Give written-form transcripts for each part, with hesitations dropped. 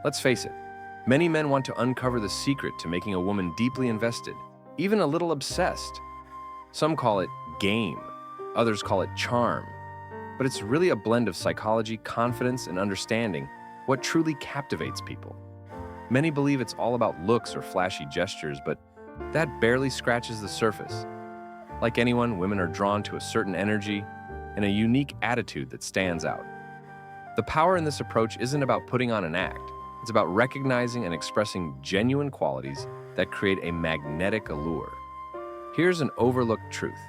Let's face it, many men want to uncover the secret to making a woman deeply invested, even a little obsessed. Some call it game, others call it charm, but it's really a blend of psychology, confidence, and understanding what truly captivates people. Many believe it's all about looks or flashy gestures, but that barely scratches the surface. Like anyone, women are drawn to a certain energy and a unique attitude that stands out. The power in this approach isn't about putting on an act. It's about recognizing and expressing genuine qualities that create a magnetic allure. Here's an overlooked truth.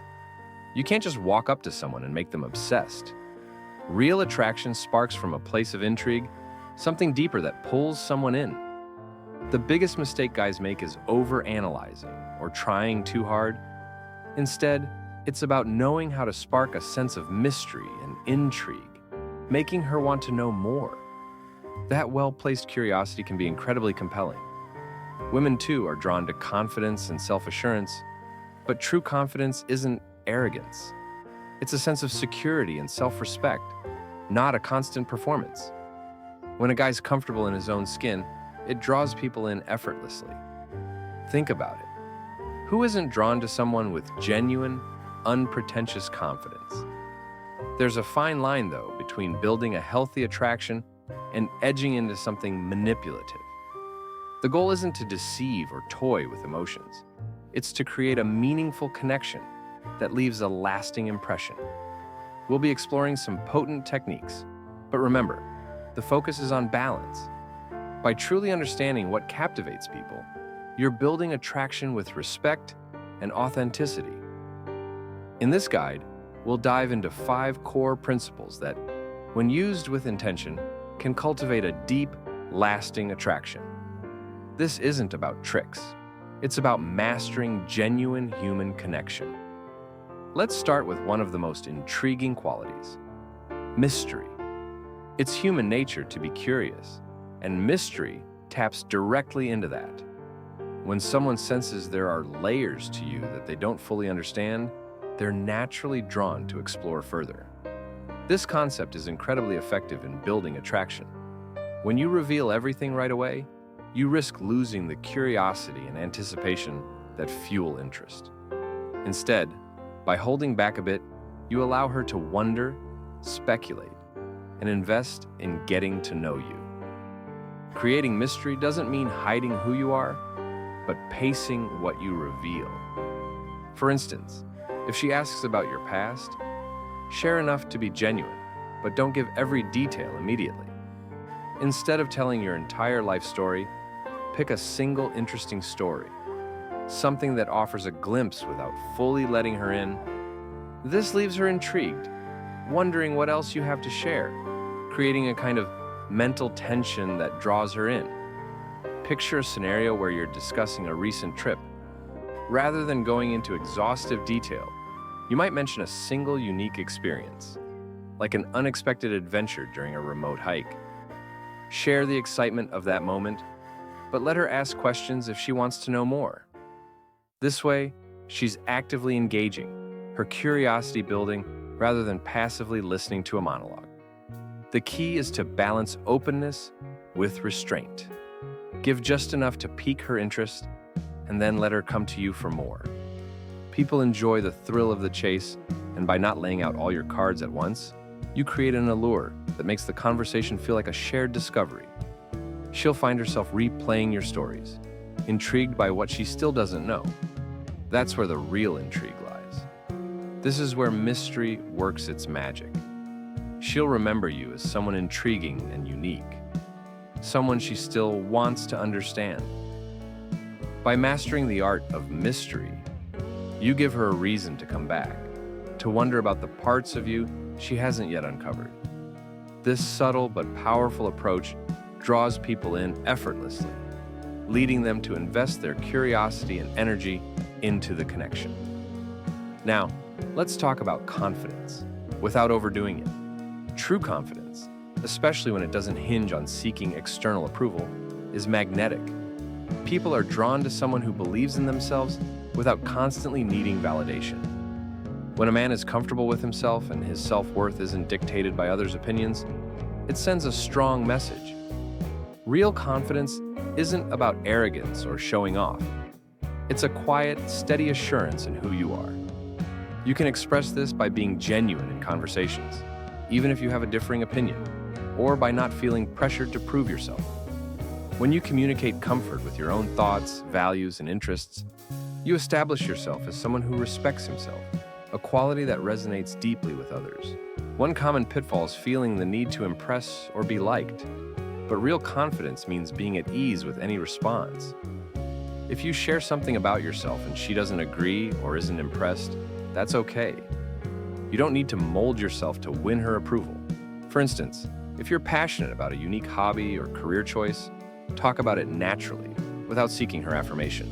You can't just walk up to someone and make them obsessed. Real attraction sparks from a place of intrigue, something deeper that pulls someone in. The biggest mistake guys make is overanalyzing or trying too hard. Instead, it's about knowing how to spark a sense of mystery and intrigue, making her want to know more. That well-placed curiosity can be incredibly compelling. Women, too, are drawn to confidence and self-assurance, but true confidence isn't arrogance. It's a sense of security and self-respect, not a constant performance. When a guy's comfortable in his own skin, it draws people in effortlessly. Think about it. Who isn't drawn to someone with genuine, unpretentious confidence? There's a fine line, though, between building a healthy attraction and edging into something manipulative. The goal isn't to deceive or toy with emotions. It's to create a meaningful connection that leaves a lasting impression. We'll be exploring some potent techniques, but remember, the focus is on balance. By truly understanding what captivates people, you're building attraction with respect and authenticity. In this guide, we'll dive into 5 core principles that, when used with intention, can cultivate a deep, lasting attraction. This isn't about tricks. It's about mastering genuine human connection. Let's start with one of the most intriguing qualities: mystery. It's human nature to be curious, and mystery taps directly into that. When someone senses there are layers to you that they don't fully understand, they're naturally drawn to explore further. This concept is incredibly effective in building attraction. When you reveal everything right away, you risk losing the curiosity and anticipation that fuel interest. Instead, by holding back a bit, you allow her to wonder, speculate, and invest in getting to know you. Creating mystery doesn't mean hiding who you are, but pacing what you reveal. For instance, if she asks about your past, share enough to be genuine, but don't give every detail immediately. Instead of telling your entire life story, pick a single interesting story, something that offers a glimpse without fully letting her in. This leaves her intrigued, wondering what else you have to share, creating a kind of mental tension that draws her in. Picture a scenario where you're discussing a recent trip. Rather than going into exhaustive detail, you might mention a single unique experience, like an unexpected adventure during a remote hike. Share the excitement of that moment, but let her ask questions if she wants to know more. This way, she's actively engaging, her curiosity building, rather than passively listening to a monologue. The key is to balance openness with restraint. Give just enough to pique her interest, and then let her come to you for more. People enjoy the thrill of the chase, and by not laying out all your cards at once, you create an allure that makes the conversation feel like a shared discovery. She'll find herself replaying your stories, intrigued by what she still doesn't know. That's where the real intrigue lies. This is where mystery works its magic. She'll remember you as someone intriguing and unique, someone she still wants to understand. By mastering the art of mystery, you give her a reason to come back, to wonder about the parts of you she hasn't yet uncovered. This subtle but powerful approach draws people in effortlessly, leading them to invest their curiosity and energy into the connection. Now, let's talk about confidence, without overdoing it. True confidence, especially when it doesn't hinge on seeking external approval, is magnetic. People are drawn to someone who believes in themselves without constantly needing validation. When a man is comfortable with himself and his self-worth isn't dictated by others' opinions, it sends a strong message. Real confidence isn't about arrogance or showing off. It's a quiet, steady assurance in who you are. You can express this by being genuine in conversations, even if you have a differing opinion, or by not feeling pressured to prove yourself. When you communicate comfort with your own thoughts, values, and interests, you establish yourself as someone who respects himself, a quality that resonates deeply with others. One common pitfall is feeling the need to impress or be liked, but real confidence means being at ease with any response. If you share something about yourself and she doesn't agree or isn't impressed, that's okay. You don't need to mold yourself to win her approval. For instance, if you're passionate about a unique hobby or career choice, talk about it naturally, without seeking her affirmation.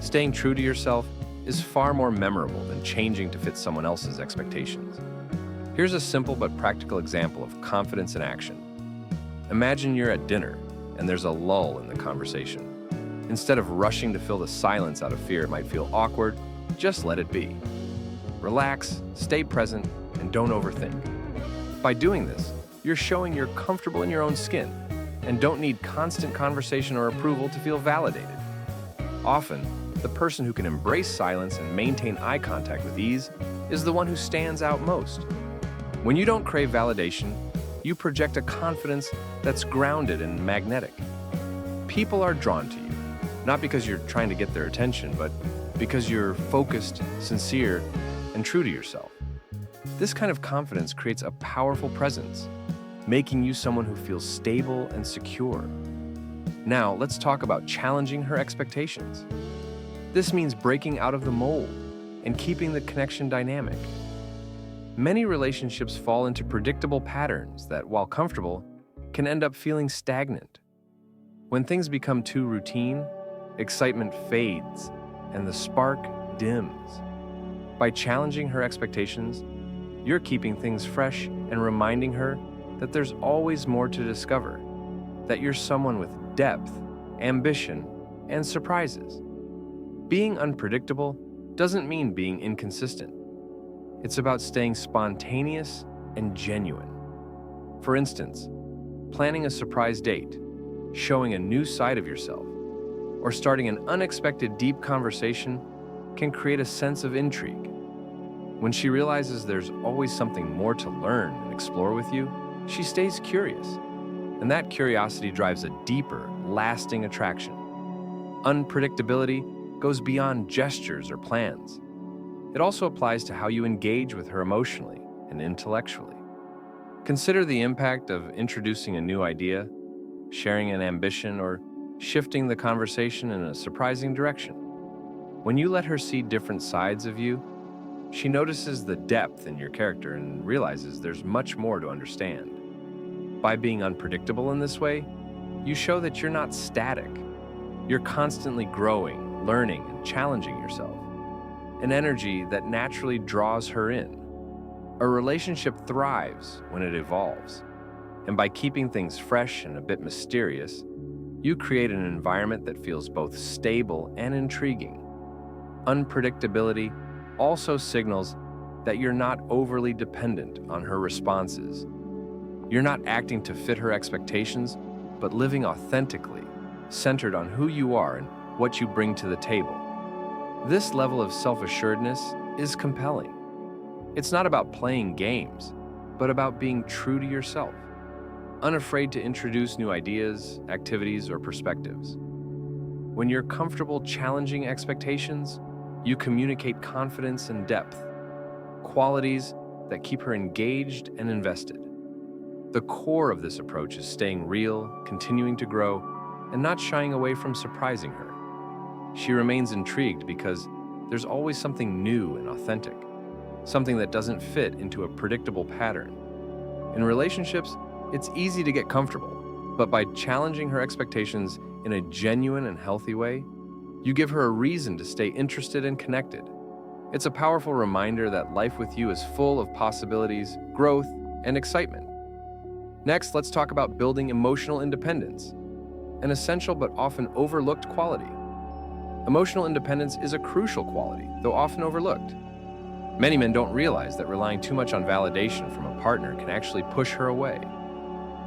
Staying true to yourself is far more memorable than changing to fit someone else's expectations. Here's a simple but practical example of confidence in action. Imagine you're at dinner and there's a lull in the conversation. Instead of rushing to fill the silence out of fear it might feel awkward, just let it be. Relax, stay present, and don't overthink. By doing this, you're showing you're comfortable in your own skin and don't need constant conversation or approval to feel validated. Often, the person who can embrace silence and maintain eye contact with ease is the one who stands out most. When you don't crave validation, you project a confidence that's grounded and magnetic. People are drawn to you, not because you're trying to get their attention, but because you're focused, sincere, and true to yourself. This kind of confidence creates a powerful presence, making you someone who feels stable and secure. Now, let's talk about challenging her expectations. This means breaking out of the mold and keeping the connection dynamic. Many relationships fall into predictable patterns that, while comfortable, can end up feeling stagnant. When things become too routine, excitement fades and the spark dims. By challenging her expectations, you're keeping things fresh and reminding her that there's always more to discover, that you're someone with depth, ambition, and surprises. Being unpredictable doesn't mean being inconsistent. It's about staying spontaneous and genuine. For instance, planning a surprise date, showing a new side of yourself, or starting an unexpected deep conversation can create a sense of intrigue. When she realizes there's always something more to learn and explore with you, she stays curious, and that curiosity drives a deeper, lasting attraction. Unpredictability goes beyond gestures or plans. It also applies to how you engage with her emotionally and intellectually. Consider the impact of introducing a new idea, sharing an ambition, or shifting the conversation in a surprising direction. When you let her see different sides of you, she notices the depth in your character and realizes there's much more to understand. By being unpredictable in this way, you show that you're not static. You're constantly growing, learning, and challenging yourself. An energy that naturally draws her in. A relationship thrives when it evolves. And by keeping things fresh and a bit mysterious, you create an environment that feels both stable and intriguing. Unpredictability also signals that you're not overly dependent on her responses. You're not acting to fit her expectations, but living authentically, centered on who you are and what you bring to the table. This level of self-assuredness is compelling. It's not about playing games, but about being true to yourself, unafraid to introduce new ideas, activities, or perspectives. When you're comfortable challenging expectations, you communicate confidence and depth, qualities that keep her engaged and invested. The core of this approach is staying real, continuing to grow, and not shying away from surprising her. She remains intrigued because there's always something new and authentic, something that doesn't fit into a predictable pattern. In relationships, it's easy to get comfortable, but by challenging her expectations in a genuine and healthy way, you give her a reason to stay interested and connected. It's a powerful reminder that life with you is full of possibilities, growth, and excitement. Next, let's talk about building emotional independence, an essential but often overlooked quality. Emotional independence is a crucial quality, though often overlooked. Many men don't realize that relying too much on validation from a partner can actually push her away.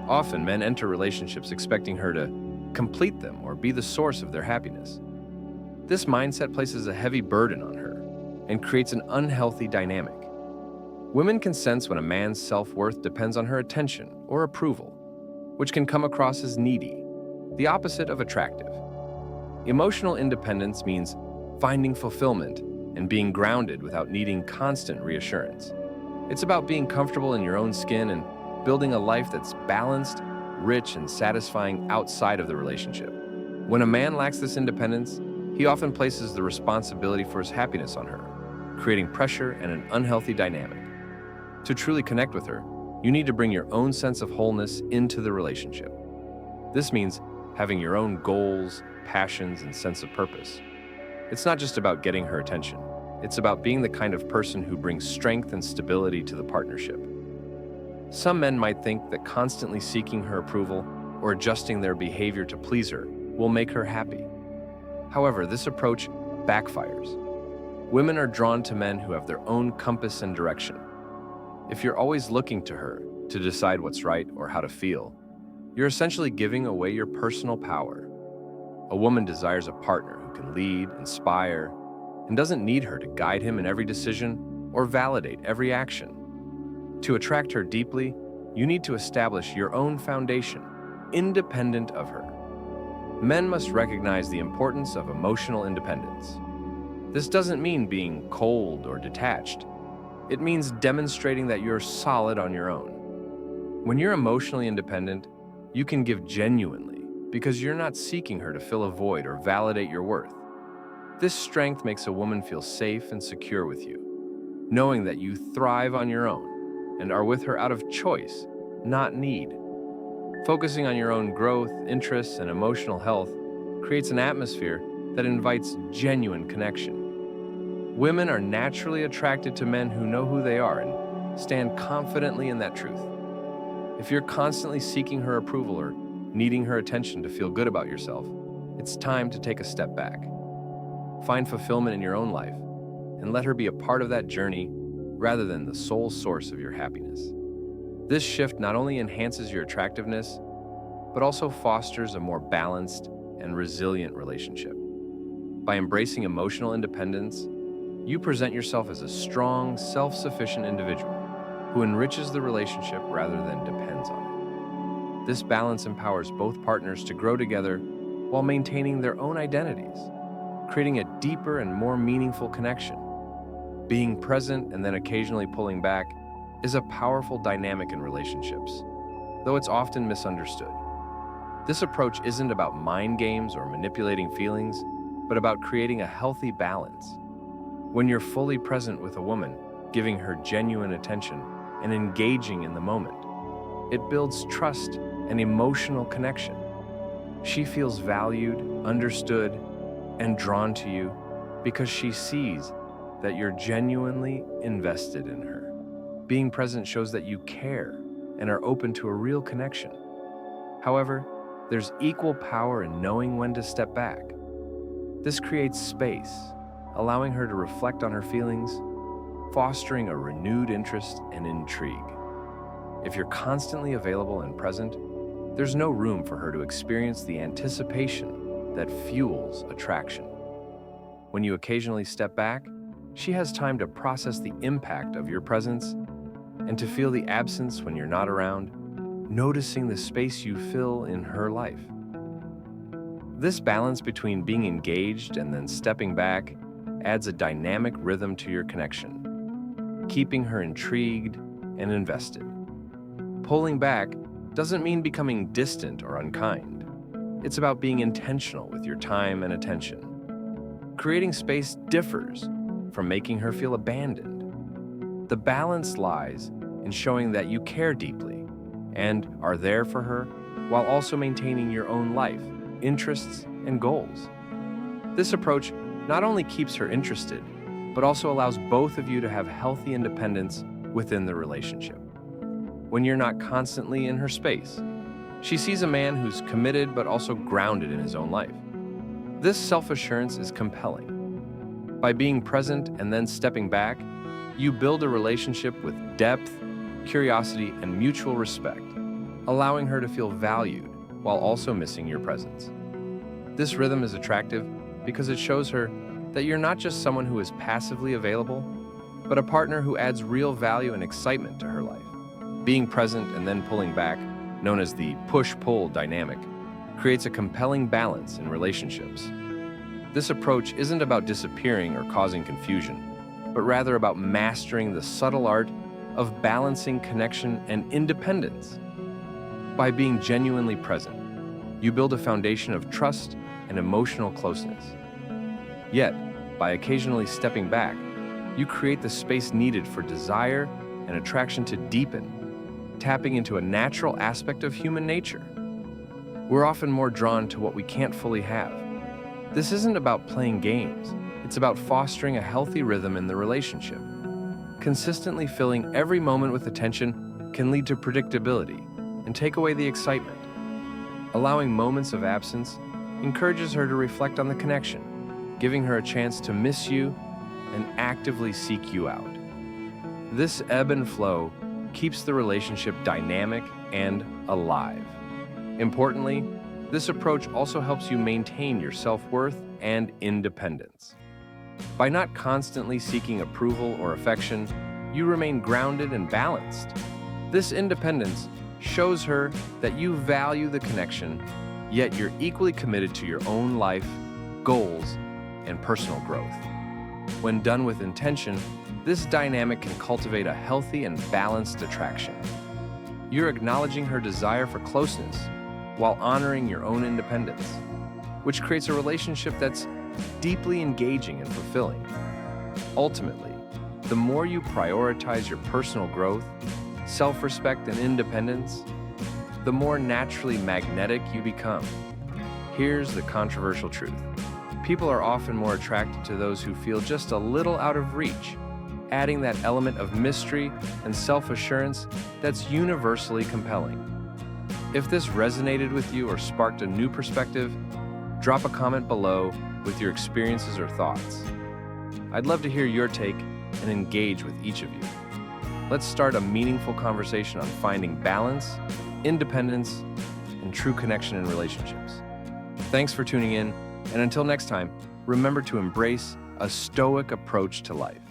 Often, men enter relationships expecting her to complete them or be the source of their happiness. This mindset places a heavy burden on her and creates an unhealthy dynamic. Women can sense when a man's self-worth depends on her attention or approval, which can come across as needy, the opposite of attractive. Emotional independence means finding fulfillment and being grounded without needing constant reassurance. It's about being comfortable in your own skin and building a life that's balanced, rich, and satisfying outside of the relationship. When a man lacks this independence, he often places the responsibility for his happiness on her, creating pressure and an unhealthy dynamic. To truly connect with her, you need to bring your own sense of wholeness into the relationship. This means having your own goals, passions, and sense of purpose. It's not just about getting her attention. It's about being the kind of person who brings strength and stability to the partnership. Some men might think that constantly seeking her approval or adjusting their behavior to please her will make her happy. However, this approach backfires. Women are drawn to men who have their own compass and direction. If you're always looking to her to decide what's right or how to feel, you're essentially giving away your personal power. A woman desires a partner who can lead, inspire, and doesn't need her to guide him in every decision or validate every action. To attract her deeply, you need to establish your own foundation, independent of her. Men must recognize the importance of emotional independence. This doesn't mean being cold or detached. It means demonstrating that you're solid on your own. When you're emotionally independent, you can give genuinely because you're not seeking her to fill a void or validate your worth. This strength makes a woman feel safe and secure with you, knowing that you thrive on your own and are with her out of choice, not need. Focusing on your own growth, interests, and emotional health creates an atmosphere that invites genuine connection. Women are naturally attracted to men who know who they are and stand confidently in that truth. If you're constantly seeking her approval or needing her attention to feel good about yourself, it's time to take a step back. Find fulfillment in your own life and let her be a part of that journey rather than the sole source of your happiness. This shift not only enhances your attractiveness, but also fosters a more balanced and resilient relationship. By embracing emotional independence, you present yourself as a strong, self-sufficient individual who enriches the relationship rather than depends on it. This balance empowers both partners to grow together while maintaining their own identities, creating a deeper and more meaningful connection. Being present and then occasionally pulling back is a powerful dynamic in relationships, though it's often misunderstood. This approach isn't about mind games or manipulating feelings, but about creating a healthy balance. When you're fully present with a woman, giving her genuine attention and engaging in the moment, it builds trust and emotional connection. She feels valued, understood, and drawn to you because she sees that you're genuinely invested in her. Being present shows that you care and are open to a real connection. However, there's equal power in knowing when to step back. This creates space, allowing her to reflect on her feelings, fostering a renewed interest and intrigue. If you're constantly available and present, there's no room for her to experience the anticipation that fuels attraction. When you occasionally step back, she has time to process the impact of your presence and to feel the absence when you're not around, noticing the space you fill in her life. This balance between being engaged and then stepping back adds a dynamic rhythm to your connection, keeping her intrigued and invested. Pulling back doesn't mean becoming distant or unkind. It's about being intentional with your time and attention. Creating space differs from making her feel abandoned. The balance lies in showing that you care deeply and are there for her while also maintaining your own life, interests, and goals. This approach not only keeps her interested, but also allows both of you to have healthy independence within the relationship. When you're not constantly in her space, she sees a man who's committed but also grounded in his own life. This self-assurance is compelling. By being present and then stepping back, you build a relationship with depth, curiosity, and mutual respect. allowing her to feel valued while also missing your presence. This rhythm is attractive because it shows her that you're not just someone who is passively available, but a partner who adds real value and excitement to her life. Being present and then pulling back, known as the push-pull dynamic, creates a compelling balance in relationships. This approach isn't about disappearing or causing confusion, but rather about mastering the subtle art of balancing connection and independence. By being genuinely present, you build a foundation of trust and emotional closeness. Yet, by occasionally stepping back, you create the space needed for desire and attraction to deepen, tapping into a natural aspect of human nature. We're often more drawn to what we can't fully have. This isn't about playing games, it's about fostering a healthy rhythm in the relationship. Consistently filling every moment with attention can lead to predictability and take away the excitement. Allowing moments of absence encourages her to reflect on the connection, giving her a chance to miss you and actively seek you out. This ebb and flow keeps the relationship dynamic and alive. Importantly, this approach also helps you maintain your self-worth and independence. By not constantly seeking approval or affection, you remain grounded and balanced. This independence shows her that you value the connection, yet you're equally committed to your own life, goals, and personal growth. When done with intention, this dynamic can cultivate a healthy and balanced attraction. You're acknowledging her desire for closeness while honoring your own independence, which creates a relationship that's deeply engaging and fulfilling. Ultimately, the more you prioritize your personal growth, self-respect, and independence, the more naturally magnetic you become. Here's the controversial truth. People are often more attracted to those who feel just a little out of reach, adding that element of mystery and self-assurance that's universally compelling. If this resonated with you or sparked a new perspective, drop a comment below with your experiences or thoughts. I'd love to hear your take and engage with each of you. Let's start a meaningful conversation on finding balance, independence, and true connection in relationships. Thanks for tuning in, and until next time, remember to embrace a stoic approach to life.